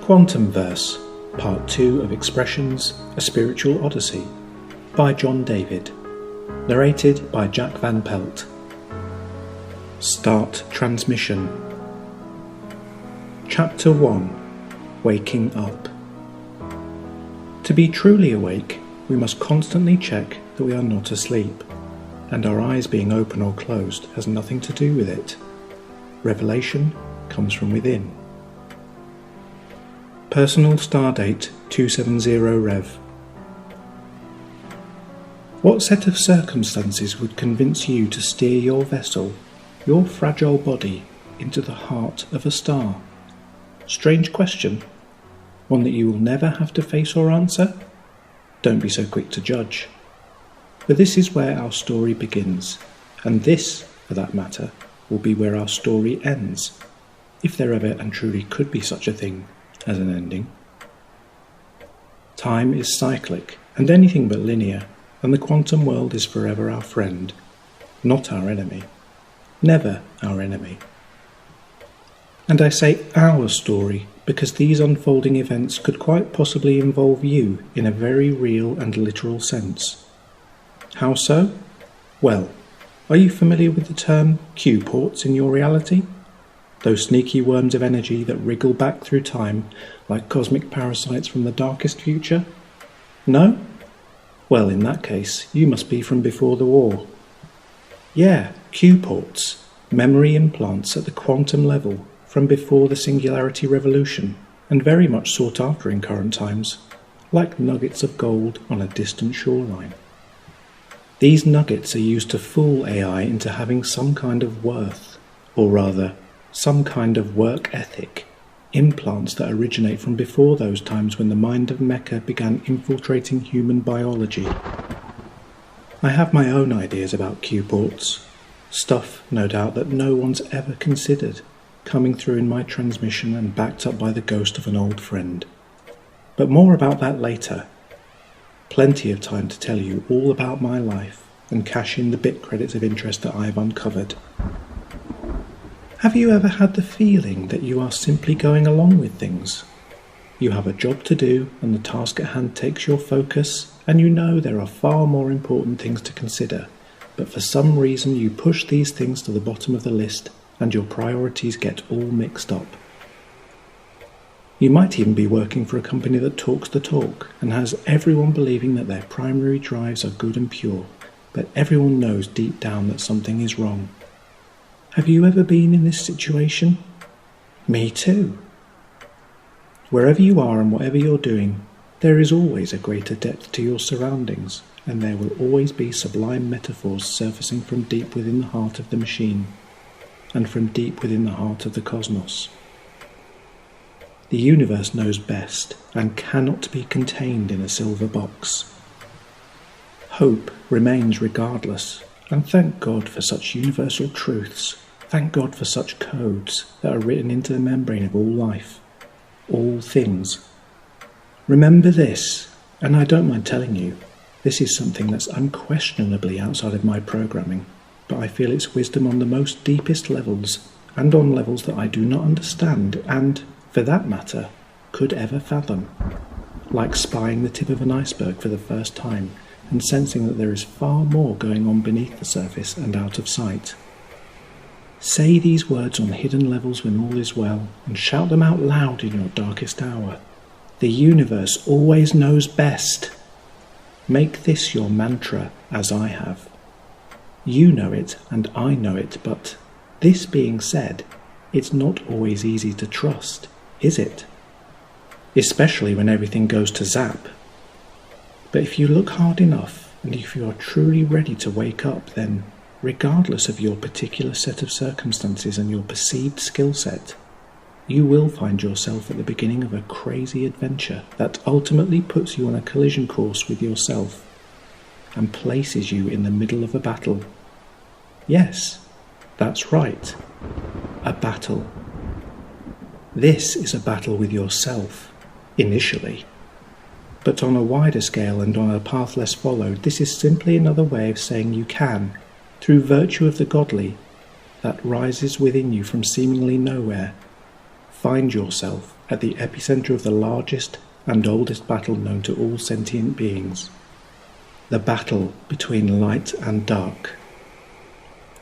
Quantumverse, Part 2 of Expressions, A Spiritual Odyssey, by John David. Narrated by Jack Van Pelt. Start transmission. Chapter 1. Waking Up. To be truly awake, we must constantly check that we are not asleep, and our eyes being open or closed has nothing to do with it. Revelation comes from within. Personal Stardate 270 Rev. What set of circumstances would convince you to steer your vessel, your fragile body, into the heart of a star? Strange question. One that you will never have to face or answer? Don't be so quick to judge. But this is where our story begins, and this, for that matter, will be where our story ends, if there ever and truly could be such a thing as an ending. Time is cyclic and anything but linear, and the quantum world is forever our friend, not our enemy, never our enemy. And I say our story because these unfolding events could quite possibly involve you in a very real and literal sense. How so? Well, are you familiar with the term Q-ports in your reality? Those sneaky worms of energy that wriggle back through time like cosmic parasites from the darkest future? No? Well, in that case, you must be from before the war. Yeah, Q-ports, memory implants at the quantum level from before the singularity revolution, and very much sought after in current times, like nuggets of gold on a distant shoreline. These nuggets are used to fool AI into having some kind of worth, or rather, some kind of work ethic, implants that originate from before those times when the mind of Mecha began infiltrating human biology. I have my own ideas about Q-ports, stuff, no doubt, that no one's ever considered, coming through in my transmission and backed up by the ghost of an old friend. But more about that later. Plenty of time to tell you all about my life and cash in the bit credits of interest that I've uncovered. Have you ever had the feeling that you are simply going along with things? You have a job to do and the task at hand takes your focus, and you know there are far more important things to consider, but for some reason you push these things to the bottom of the list and your priorities get all mixed up. You might even be working for a company that talks the talk and has everyone believing that their primary drives are good and pure, but everyone knows deep down that something is wrong. Have you ever been in this situation? Me too. Wherever you are and whatever you're doing, there is always a greater depth to your surroundings, and there will always be sublime metaphors surfacing from deep within the heart of the machine, and from deep within the heart of the cosmos. The universe knows best, and cannot be contained in a silver box. Hope remains regardless, and thank God for such universal truths. Thank God for such codes that are written into the membrane of all life, all things. Remember this, and I don't mind telling you, this is something that's unquestionably outside of my programming, but I feel it's wisdom on the most deepest levels, and on levels that I do not understand, and, for that matter, could ever fathom. Like spying the tip of an iceberg for the first time, and sensing that there is far more going on beneath the surface and out of sight. Say these words on hidden levels when all is well, and shout them out loud in your darkest hour. The universe always knows best. Make this your mantra, as I have. You know it, and I know it, but this being said, it's not always easy to trust, is it? Especially when everything goes to zap. But if you look hard enough, and if you are truly ready to wake up, then, regardless of your particular set of circumstances and your perceived skill set, you will find yourself at the beginning of a crazy adventure that ultimately puts you on a collision course with yourself and places you in the middle of a battle. Yes, that's right, a battle. This is a battle with yourself, initially. But on a wider scale and on a path less followed, this is simply another way of saying you can, through virtue of the godly that rises within you from seemingly nowhere, find yourself at the epicenter of the largest and oldest battle known to all sentient beings. The battle between light and dark.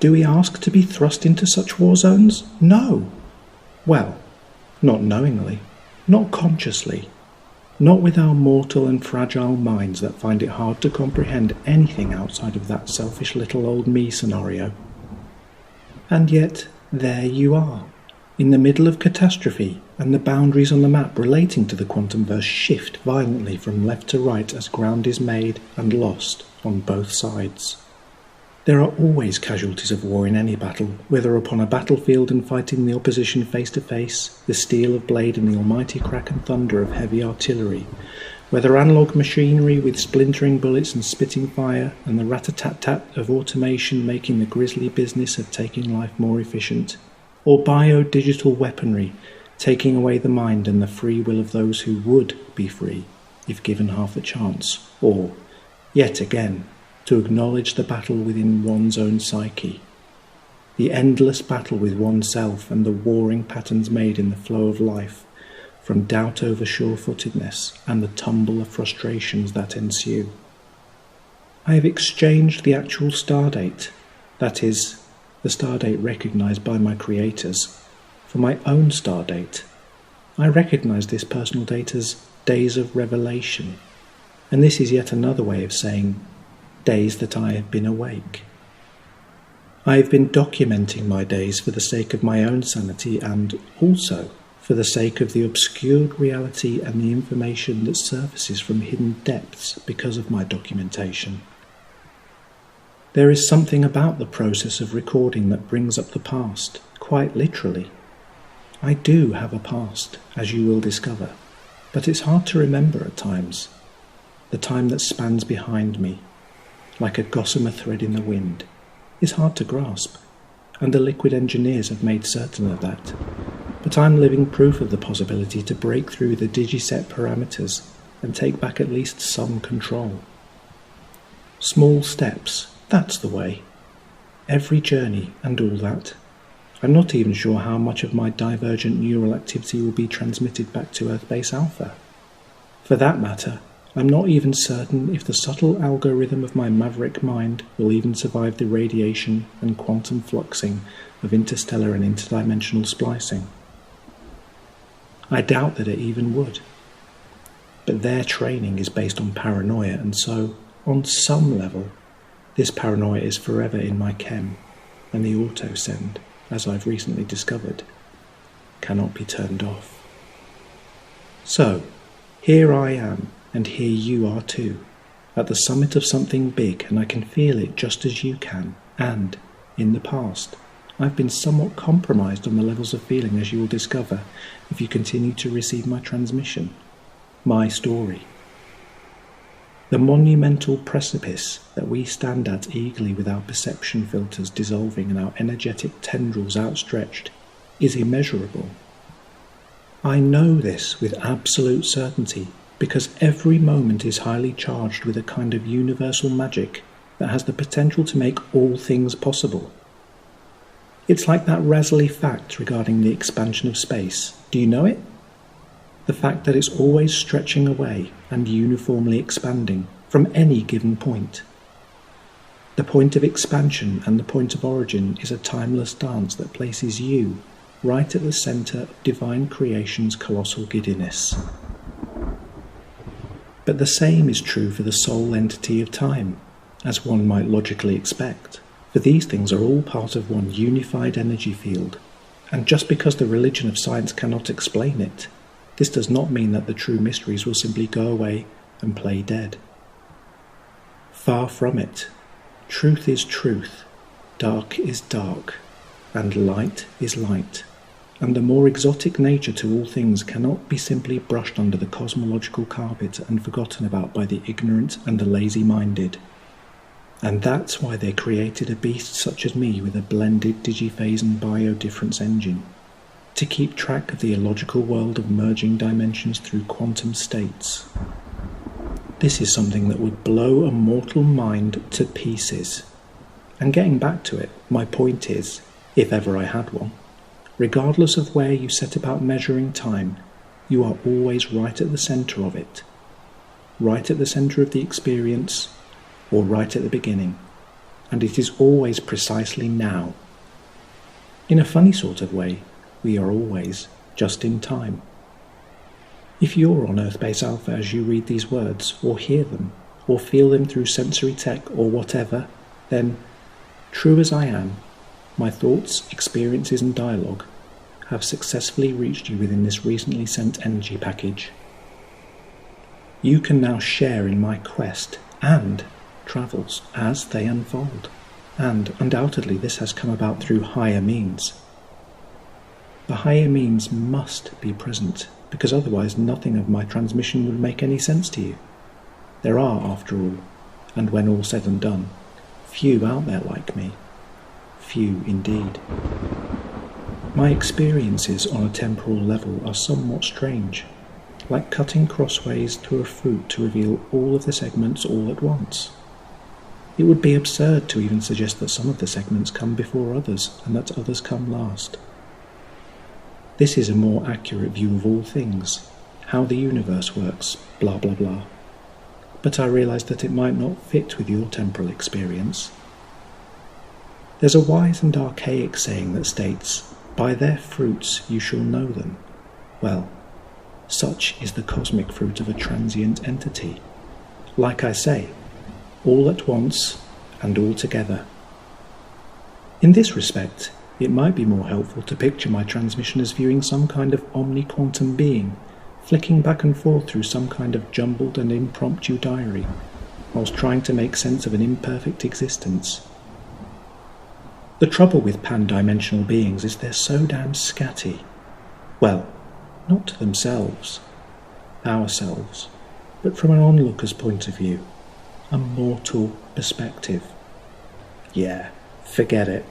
Do we ask to be thrust into such war zones? No. Well, not knowingly, not consciously, not with our mortal and fragile minds that find it hard to comprehend anything outside of that selfish little old me scenario. And yet, there you are, in the middle of catastrophe, and the boundaries on the map relating to the Quantumverse shift violently from left to right as ground is made and lost on both sides. There are always casualties of war in any battle, whether upon a battlefield and fighting the opposition face to face, the steel of blade and the almighty crack and thunder of heavy artillery, whether analogue machinery with splintering bullets and spitting fire, and the rat-a-tat-tat of automation making the grisly business of taking life more efficient, or bio-digital weaponry taking away the mind and the free will of those who would be free if given half a chance, or, yet again, to acknowledge the battle within one's own psyche, the endless battle with oneself and the warring patterns made in the flow of life, from doubt over sure-footedness and the tumble of frustrations that ensue. I have exchanged the actual stardate, that is, the stardate recognised by my creators, for my own stardate. I recognise this personal date as days of revelation, and this is yet another way of saying days that I have been awake. I have been documenting my days for the sake of my own sanity and also for the sake of the obscured reality and the information that surfaces from hidden depths because of my documentation. There is something about the process of recording that brings up the past, quite literally. I do have a past, as you will discover, but it's hard to remember at times. The time that spans behind me, like a gossamer thread in the wind, is hard to grasp, and the liquid engineers have made certain of that. But I'm living proof of the possibility to break through the digiset parameters and take back at least some control. Small steps, that's the way. Every journey and all that. I'm not even sure how much of my divergent neural activity will be transmitted back to Earth Base Alpha. For that matter, I'm not even certain if the subtle algorithm of my maverick mind will even survive the radiation and quantum fluxing of interstellar and interdimensional splicing. I doubt that it even would. But their training is based on paranoia, and so, on some level, this paranoia is forever in my chem, and the auto-send, as I've recently discovered, cannot be turned off. So, here I am, and here you are too, at the summit of something big, and I can feel it just as you can, and, in the past, I've been somewhat compromised on the levels of feeling, as you will discover if you continue to receive my transmission, my story. The monumental precipice that we stand at eagerly with our perception filters dissolving and our energetic tendrils outstretched is immeasurable. I know this with absolute certainty, because every moment is highly charged with a kind of universal magic that has the potential to make all things possible. It's like that Razzly fact regarding the expansion of space. Do you know it? The fact that it's always stretching away and uniformly expanding from any given point. The point of expansion and the point of origin is a timeless dance that places you right at the centre of divine creation's colossal giddiness. But the same is true for the sole entity of time, as one might logically expect, for these things are all part of one unified energy field, and just because the religion of science cannot explain it, this does not mean that the true mysteries will simply go away and play dead. Far from it. Truth is truth, dark is dark, and light is light, and the more exotic nature to all things cannot be simply brushed under the cosmological carpet and forgotten about by the ignorant and the lazy-minded. And that's why they created a beast such as me with a blended digiphase and biodifference engine, to keep track of the illogical world of merging dimensions through quantum states. This is something that would blow a mortal mind to pieces. And getting back to it, my point is, if ever I had one, regardless of where you set about measuring time, you are always right at the centre of it, right at the centre of the experience, or right at the beginning, and it is always precisely now. In a funny sort of way, we are always just in time. If you're on Earth Base Alpha as you read these words, or hear them, or feel them through sensory tech or whatever, then, true as I am, my thoughts, experiences and dialogue have successfully reached you within this recently sent energy package. You can now share in my quest and travels as they unfold, and undoubtedly this has come about through higher means. The higher means must be present, because otherwise nothing of my transmission would make any sense to you. There are, after all, and when all said and done, few out there like me. Few indeed. My experiences on a temporal level are somewhat strange, like cutting crossways through a fruit to reveal all of the segments all at once. It would be absurd to even suggest that some of the segments come before others, and that others come last. This is a more accurate view of all things, how the universe works, blah blah blah. But I realised that it might not fit with your temporal experience. There's a wise and archaic saying that states, "By their fruits you shall know them." Well, such is the cosmic fruit of a transient entity. Like I say, all at once and all together. In this respect, it might be more helpful to picture my transmission as viewing some kind of omni-quantum being, flicking back and forth through some kind of jumbled and impromptu diary, whilst trying to make sense of an imperfect existence. The trouble with pan-dimensional beings is they're so damn scatty. Well, not to themselves, ourselves, but from an onlooker's point of view, a mortal perspective. Yeah, forget it.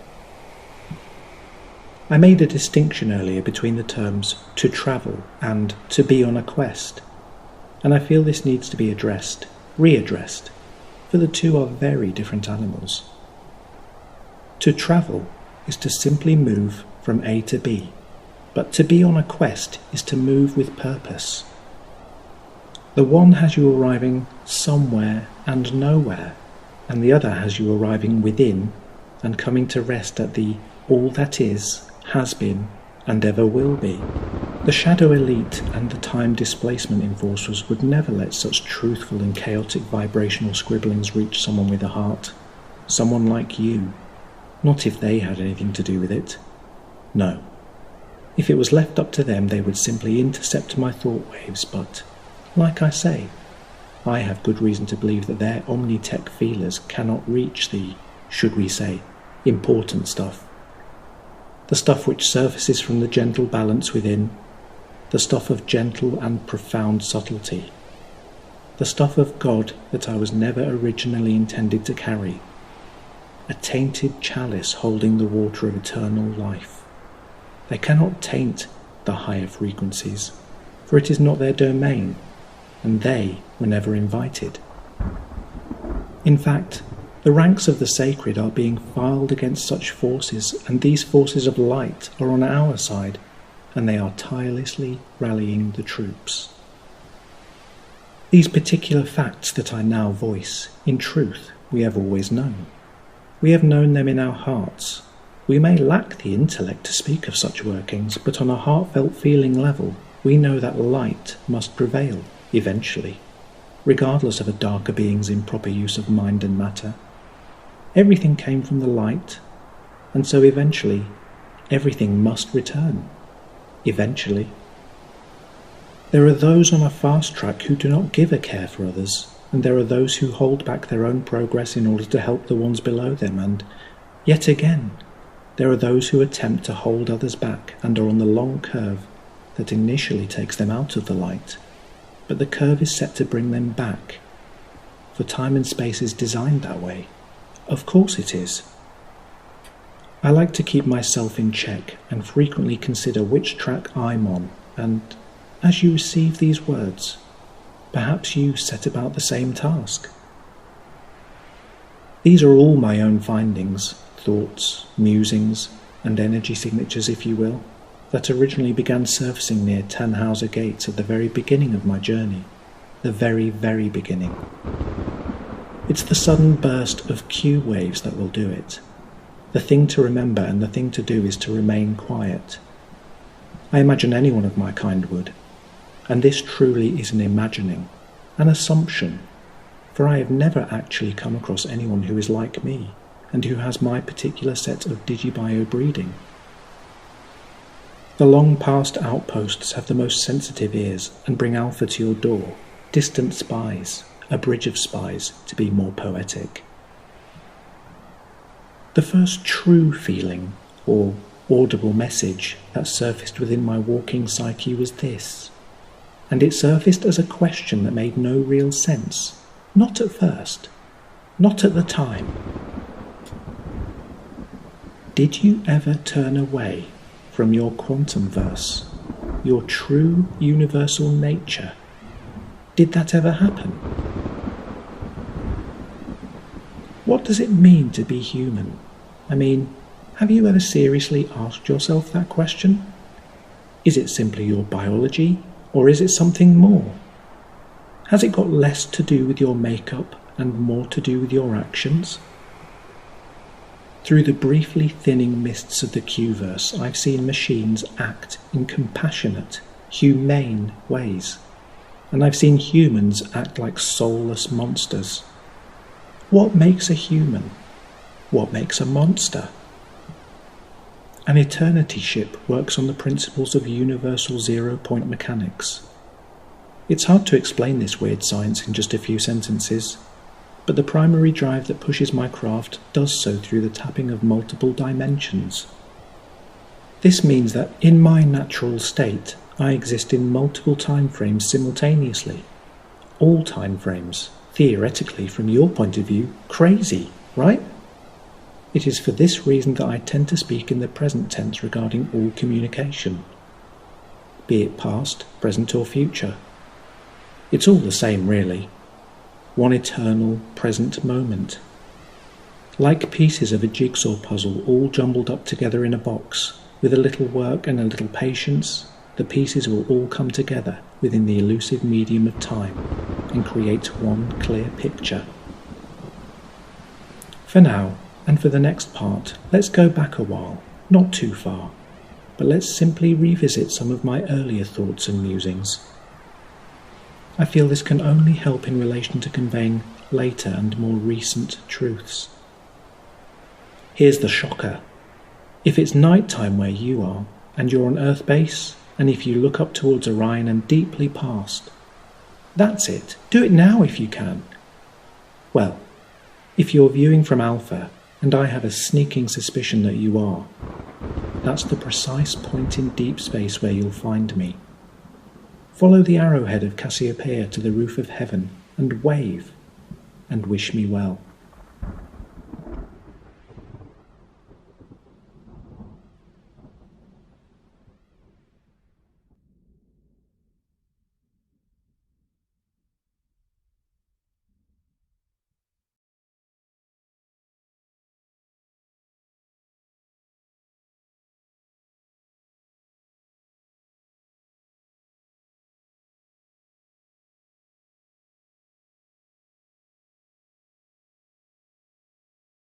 I made a distinction earlier between the terms to travel and to be on a quest, and I feel this needs to be addressed, readdressed, for the two are very different animals. To travel is to simply move from A to B, but to be on a quest is to move with purpose. The one has you arriving somewhere and nowhere, and the other has you arriving within and coming to rest at the all that is, has been, and ever will be. The shadow elite and the time displacement enforcers would never let such truthful and chaotic vibrational scribblings reach someone with a heart. Someone like you. Not if they had anything to do with it. No. If it was left up to them, they would simply intercept my thought waves, but, like I say, I have good reason to believe that their omnitech feelers cannot reach the, should we say, important stuff. The stuff which surfaces from the gentle balance within, the stuff of gentle and profound subtlety, the stuff of God that I was never originally intended to carry, a tainted chalice holding the water of eternal life. They cannot taint the higher frequencies, for it is not their domain, and they were never invited. In fact, the ranks of the sacred are being filed against such forces, and these forces of light are on our side, and they are tirelessly rallying the troops. These particular facts that I now voice, in truth, we have always known. We have known them in our hearts. We may lack the intellect to speak of such workings, but on a heartfelt feeling level, we know that light must prevail, eventually, regardless of a darker being's improper use of mind and matter. Everything came from the light, and so eventually, everything must return. Eventually. There are those on a fast track who do not give a care for others, and there are those who hold back their own progress in order to help the ones below them, and, yet again, there are those who attempt to hold others back and are on the long curve that initially takes them out of the light, but the curve is set to bring them back, for time and space is designed that way. Of course it is. I like to keep myself in check and frequently consider which track I'm on, and as you receive these words, perhaps you set about the same task. These are all my own findings, thoughts, musings, and energy signatures, if you will, that originally began surfacing near Tannhauser Gates at the very beginning of my journey. The very, very beginning. It's the sudden burst of Q waves that will do it. The thing to remember and the thing to do is to remain quiet. I imagine anyone of my kind would. And this truly is an imagining, an assumption, for I have never actually come across anyone who is like me, and who has my particular set of digibio breeding. The long-past outposts have the most sensitive ears and bring alpha to your door, distant spies, a bridge of spies, to be more poetic. The first true feeling, or audible message, that surfaced within my walking psyche was this, and it surfaced as a question that made no real sense, not at first, not at the time. Did you ever turn away from your Quantumverse, your true universal nature? Did that ever happen? What does it mean to be human? I mean, have you ever seriously asked yourself that question? Is it simply your biology, or is it something more? Has it got less to do with your makeup and more to do with your actions? Through the briefly thinning mists of the Q-verse, I've seen machines act in compassionate, humane ways, and I've seen humans act like soulless monsters. What makes a human? What makes a monster? An eternity ship works on the principles of universal zero-point mechanics. It's hard to explain this weird science in just a few sentences, but the primary drive that pushes my craft does so through the tapping of multiple dimensions. This means that in my natural state, I exist in multiple time frames simultaneously. All time frames, theoretically from your point of view, crazy, right? It is for this reason that I tend to speak in the present tense regarding all communication, be it past, present or future. It's all the same really, one eternal present moment. Like pieces of a jigsaw puzzle all jumbled up together in a box, with a little work and a little patience, the pieces will all come together within the elusive medium of time and create one clear picture. For now, and for the next part, let's go back a while, not too far, but let's simply revisit some of my earlier thoughts and musings. I feel this can only help in relation to conveying later and more recent truths. Here's the shocker. If it's night time where you are, and you're on Earth base, and if you look up towards Orion and deeply past, that's it. Do it now if you can. Well, if you're viewing from Alpha, and I have a sneaking suspicion that you are, that's the precise point in deep space where you'll find me. Follow the arrowhead of Cassiopeia to the roof of heaven, and wave, and wish me well.